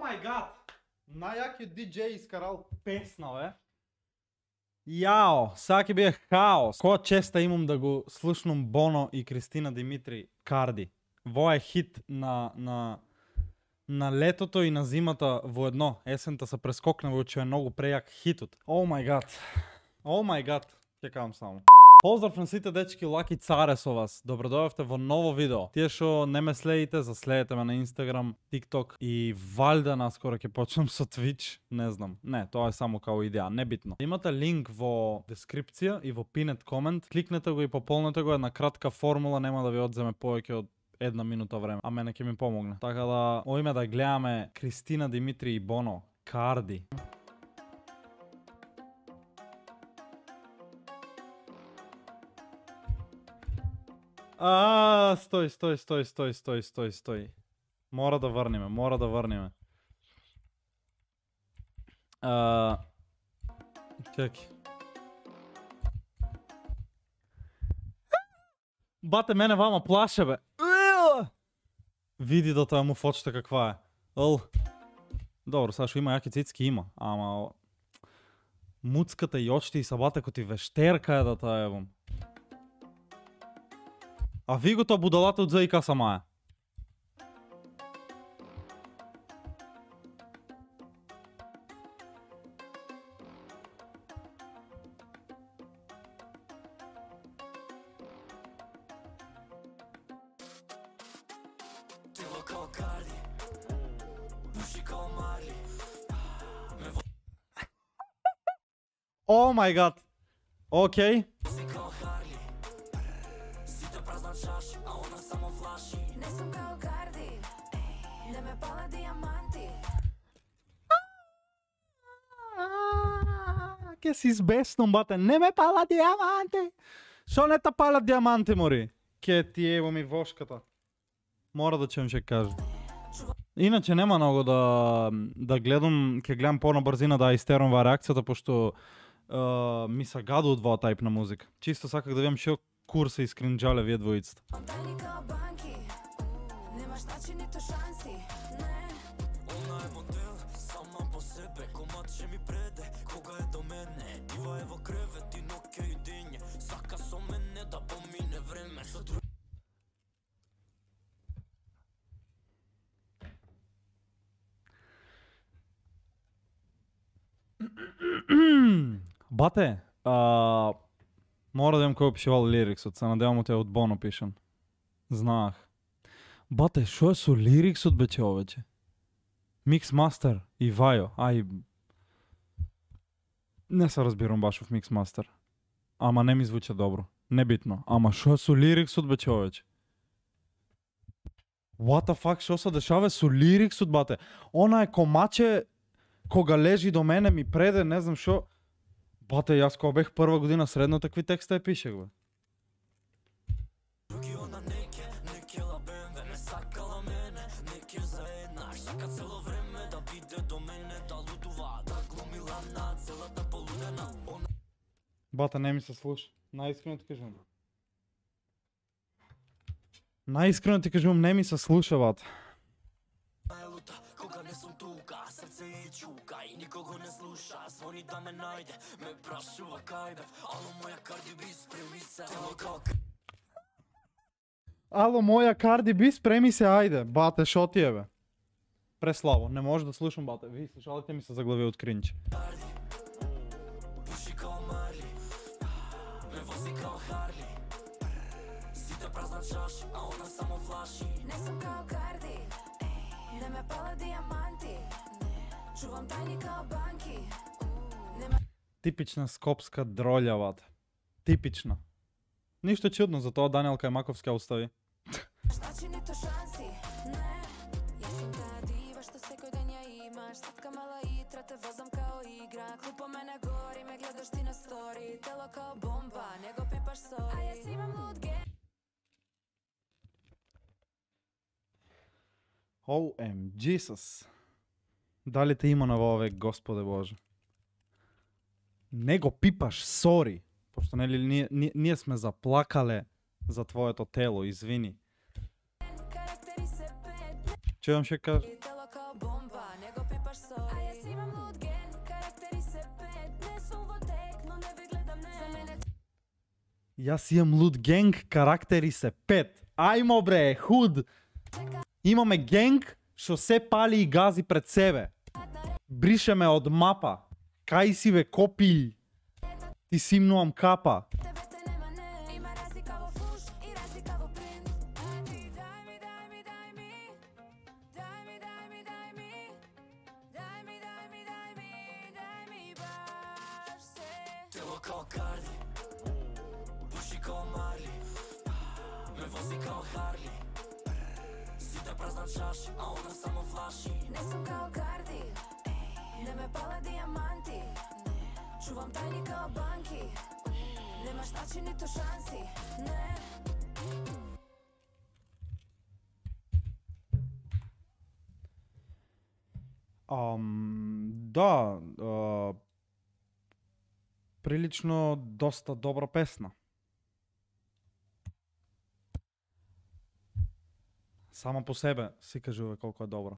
my god! Najjakiот DJ искарал песна, бе. Јао, сега ќе биде хаос. Која честа имам да го слушнам Боно и Кристина Димитри Карди. Во е хит на летото и на зимата во едно. Есента се прескокна во че е многу прејак хитот. О мај гад. О мај гад. Ќе кажам само. Поздрав на сите дечки, Лаки Царе со вас. Добродојавте во ново видео. Тие што не ме следите, заследете ме на Instagram, TikTok и валјда наскоро ќе почнам со Twitch, не знам. Не, тоа е само као идеја, небитно. Имате линк во дескрипција и во pinned comment. Кликнете го и пополнете го, една кратка формула, нема да ви одземе повеќе од 1 минута време, а мене ќе ми помогне. Така да, оиме да гледаме Кристина Димитри и Боно, Карди. Стој. Мора да врнеме. Чеки. Бате, мене вама плаше, бе. Види да тоа му фочта каква е. Добро, сега шо има јаки цицки, има. Ама... муцката и очти и сабате коти вештерка е да тоа евам. А ви го тоа будалата од ЗИК самаја. О мај гад. Окей. Ке си избеснам, бате. Не ме пала диаманти. Шо не та палат диаманти, мори? Ке ти ево ми вошката. Мора да чуем ше кажа. Иначе нема много да гледам, ке гледам порно брзина да истерам ва реакцијата, пошто ми се гаду од два тајп на музика. Чисто саках да видам шо курса искринџале вие двојицата. Бате, мора да имам кој пишувал лириксот, се надевам те од Боно пишан. Знаах. Бате, шо е со лириксот бе човече? Микс мастер и Вајо, ај... Не се разбирам баш в микс мастер. Ама не ми звучи добро. Небитно. Ама шо е со лириксот бе човече? What the fuck, шо се дешава со лириксот, бате? Она е комаче кога лежи до мене ми преде, не знам шо. Бате, јас кога бех прва година средно, такви текста ја пишех, бе. Бате, не ми се слуша. Најискрено ти кажувам. Најискрено ти кажувам, не ми се слуша, бате. Никого не слуша, звони да ме најде, ме прашува кај бе. Ало моја Карди Би, спреми се, Ало моја Карди Би, спреми се, ајде. Бате, шо ти е бе? Преслабо, не може да слушам, бате. Ви слушалите ми се заглави од кринч. Ме вози као Харли, сите празна чаши, а она само флаши. Не сум као Карди, не ме пала диаманти. Чувам тајни као банки. Типична скопска дролја, бате. Типична. Ништо чудно, за тоа Даниел Кајмаковски ја остави. OM, Jesus. Дали те има на во век, Господе Боже? Не го пипаш, сори. Пошто нели ние сме заплакале за твоето тело, извини. Чујам ше кажа. Јас имам луд генг, карактери се 5. Ајмо бре, худ! Имаме генг што се пали и гази пред себе. Бришеме од мапа. Кај си бе, копилј? Ти симнувам капа. Тело kao Cardi, puši kao Marley, me vozi kao Harley. Sita prazna čaši, a ona samo flaši. Ne sam kao Cardi, ne me pale dijamanti. Čuvam tajni kao banki, nemaš način ni to šansi. Ne. Да, прилично доста добра песна. Сама по себе си кажува колку е добра.